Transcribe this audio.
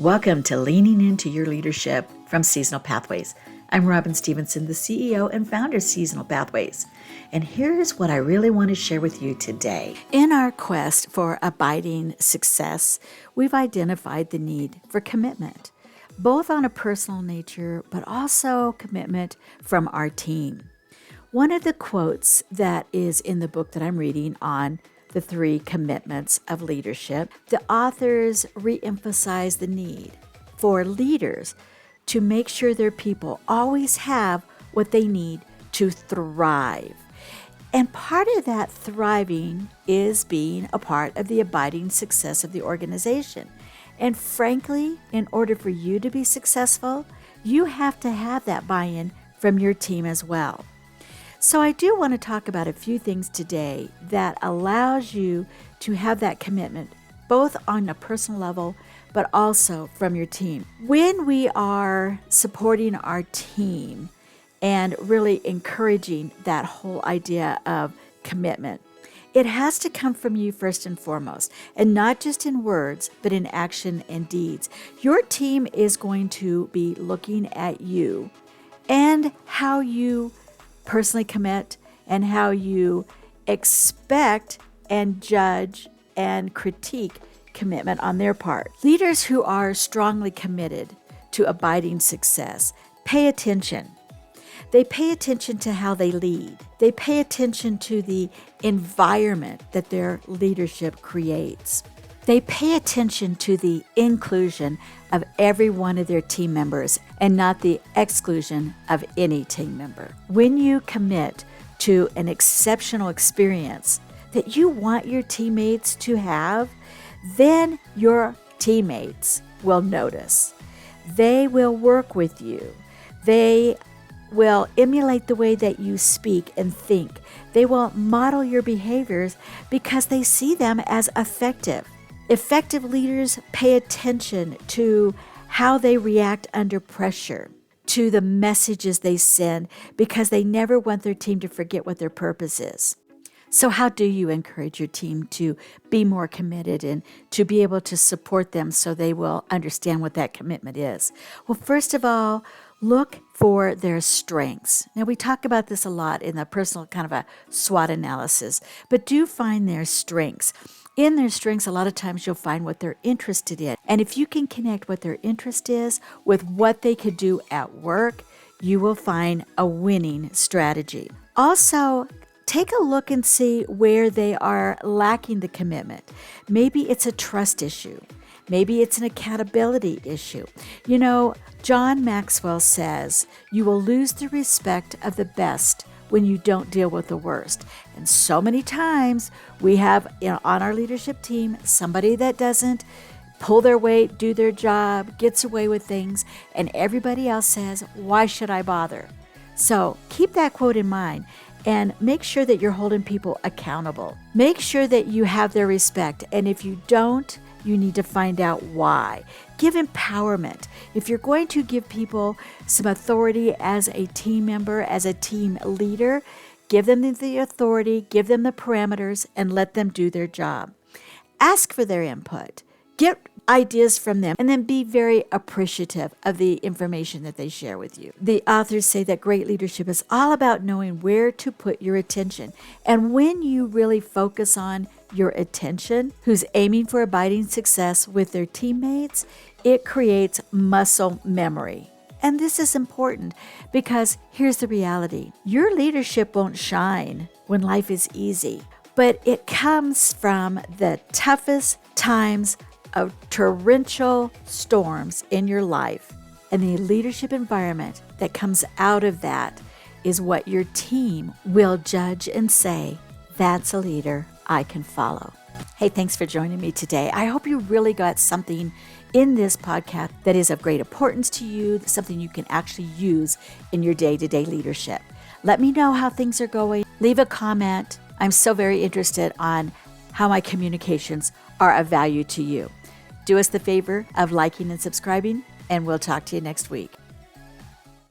Welcome to Leaning Into Your Leadership from Seasonal Pathways. I'm Robin Stevenson, the CEO and founder of Seasonal Pathways. And here's what I really want to share with you today. In our quest for abiding success, we've identified the need for commitment, both on a personal nature, but also commitment from our team. One of the quotes that is in the book that I'm reading on the 3 commitments of leadership, the authors reemphasize the need for leaders to make sure their people always have what they need to thrive. And part of that thriving is being a part of the abiding success of the organization. And frankly, in order for you to be successful, you have to have that buy-in from your team as well. So I do want to talk about a few things today that allows you to have that commitment, both on a personal level, but also from your team. When we are supporting our team and really encouraging that whole idea of commitment, it has to come from you first and foremost, and not just in words, but in action and deeds. Your team is going to be looking at you and how you personally commit and how you expect and judge and critique commitment on their part. Leaders who are strongly committed to abiding success pay attention. They pay attention to how they lead. They pay attention to the environment that their leadership creates. They pay attention to the inclusion of every one of their team members and not the exclusion of any team member. When you commit to an exceptional experience that you want your teammates to have, then your teammates will notice. They will work with you. They will emulate the way that you speak and think. They will model your behaviors because they see them as effective. Effective leaders pay attention to how they react under pressure, to the messages they send, because they never want their team to forget what their purpose is. So how do you encourage your team to be more committed and to be able to support them so they will understand what that commitment is? Well, first of all, look for their strengths. Now, we talk about this a lot in the personal kind of a SWOT analysis, but do find their strengths. In their strengths, a lot of times you'll find what they're interested in. And if you can connect what their interest is with what they could do at work, you will find a winning strategy. Also, take a look and see where they are lacking the commitment. Maybe it's a trust issue. Maybe it's an accountability issue. You know, John Maxwell says, you will lose the respect of the best when you don't deal with the worst. And so many times we have on our leadership team somebody that doesn't pull their weight, do their job, gets away with things, and everybody else says, why should I bother? So keep that quote in mind and make sure that you're holding people accountable. Make sure that you have their respect, and if you don't, you need to find out why. Give empowerment. If you're going to give people some authority as a team member, as a team leader, give them the authority, give them the parameters, and let them do their job. Ask for their input. Get ideas from them, and then be very appreciative of the information that they share with you. The authors say that great leadership is all about knowing where to put your attention. And when you really focus on your attention, who's aiming for abiding success with their teammates, it creates muscle memory. And this is important because here's the reality. Your leadership won't shine when life is easy, but it comes from the toughest times of torrential storms in your life. And the leadership environment that comes out of that is what your team will judge and say, that's a leader I can follow. Hey, thanks for joining me today. I hope you really got something in this podcast that is of great importance to you, something you can actually use in your day-to-day leadership. Let me know how things are going. Leave a comment. I'm so very interested on how my communications are of value to you. Do us the favor of liking and subscribing, and we'll talk to you next week.